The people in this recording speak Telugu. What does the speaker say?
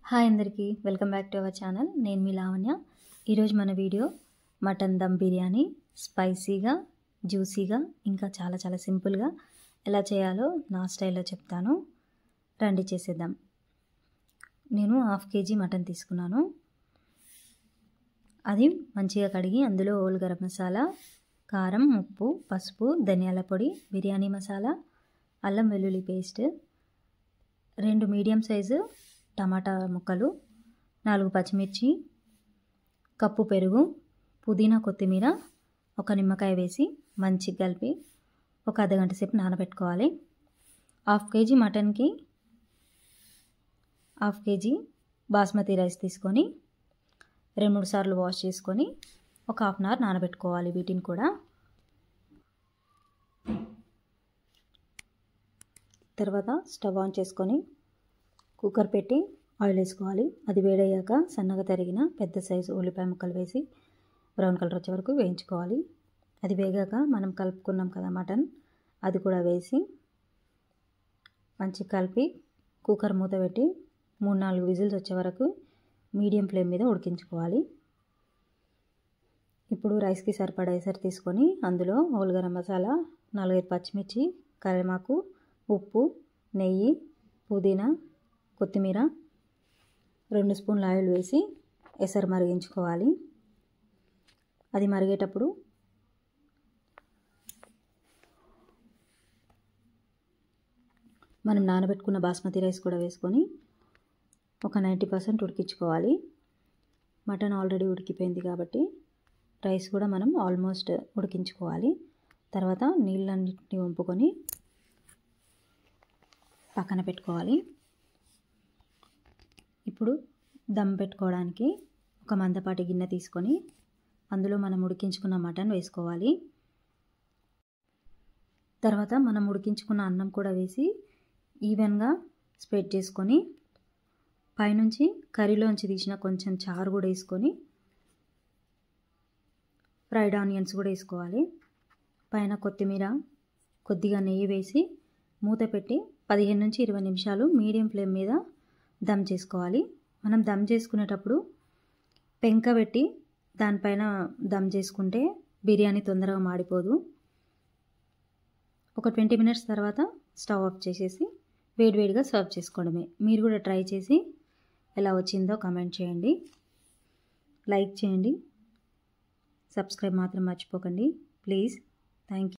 హాయ్ అందరికీ welcome back to our channel. నేను మీ లావణ్య. ఈరోజు మన వీడియో మటన్ దమ్ బిర్యానీ స్పైసీగా, జ్యూసీగా, ఇంకా చాలా చాలా సింపుల్గా ఎలా చేయాలో నా స్టైల్లో చెప్తాను. రండి చేసేద్దాం. నేను 1/2 kg మటన్ తీసుకున్నాను. అది మంచిగా కడిగి అందులో హోల్ గరం మసాలా, కారం, ఉప్పు, పసుపు, ధనియాల పొడి, బిర్యానీ మసాలా, అల్లం వెల్లుల్లి పేస్ట్, 2 మీడియం సైజు టమాటా ముక్కలు, 4 పచ్చిమిర్చి, కప్పు పెరుగు, పుదీనా, కొత్తిమీర, ఒక నిమ్మకాయ వేసి మంచిగా కలిపి ఒక అర్ధగంట సేపు నానబెట్టుకోవాలి. 1/2 kg మటన్కి 1/2 kg బాస్మతి రైస్ తీసుకొని 2-3 సార్లు వాష్ చేసుకొని ఒక 1/2 అవర్ నానబెట్టుకోవాలి. వీటిని కూడా తర్వాత స్టవ్ ఆన్ చేసుకొని కుక్కర్ పెట్టి ఆయిల్ వేసుకోవాలి. అది వేడయ్యాక సన్నగా తరిగిన పెద్ద సైజు ఉల్లిపాయ ముక్కలు వేసి బ్రౌన్ కలర్ వచ్చే వరకు వేయించుకోవాలి. అది వేగాక మనం కలుపుకున్నాం కదా మటన్, అది కూడా వేసి మంచిగా కలిపి కుక్కర్ మూత పెట్టి 3-4 విజిల్స్ వచ్చే వరకు మీడియం ఫ్లేమ్ మీద ఉడికించుకోవాలి. ఇప్పుడు రైస్కి సరిపడా ఎసరు తీసుకొని అందులో హోల్ గరం మసాలా, 4-5 పచ్చిమిర్చి, కరివేపాకు, ఉప్పు, నెయ్యి, పుదీనా, కొత్తిమీర, 2 స్పూన్ల ఆయిల్ వేసి ఎసరు మరిగించుకోవాలి. అది మరిగేటప్పుడు మనం నానబెట్టుకున్న బాస్మతి రైస్ కూడా వేసుకొని ఒక 90% ఉడికించుకోవాలి. మటన్ ఆల్రెడీ ఉడికిపోయింది కాబట్టి రైస్ కూడా మనం ఆల్మోస్ట్ ఉడికించుకోవాలి. తర్వాత నీళ్ళన్నిటిని వంపుకొని పక్కన పెట్టుకోవాలి. ఇప్పుడు దమ్ పెట్టుకోవడానికి ఒక మందపాటి గిన్నె తీసుకొని అందులో మనం ఉడికించుకున్న మటన్ వేసుకోవాలి. తర్వాత మనం ఉడికించుకున్న అన్నం కూడా వేసి ఈవెన్గా స్ప్రెడ్ చేసుకొని పైనుంచి కర్రీలోంచి తీసిన కొంచెం చారు కూడా వేసుకొని ఫ్రైడ్ ఆనియన్స్ కూడా వేసుకోవాలి. పైన కొత్తిమీర, కొద్దిగా నెయ్యి వేసి మూత పెట్టి 15-20 నిమిషాలు మీడియం ఫ్లేమ్ మీద దమ్ చేసుకోవాలి. మనం దమ్ చేసుకునేటప్పుడు పెంక పెట్టి దానిపైన దమ్ చేసుకుంటే బిర్యానీ తొందరగా మాడిపోదు. ఒక 20 మినిట్స్ తర్వాత స్టవ్ ఆఫ్ చేసేసి వేడివేడిగా సర్వ్ చేసుకోవడమే. మీరు కూడా ట్రై చేసి ఎలా వచ్చిందో కామెంట్ చేయండి, లైక్ చేయండి, సబ్స్క్రైబ్ మాత్రం మర్చిపోకండి ప్లీజ్. Thank you.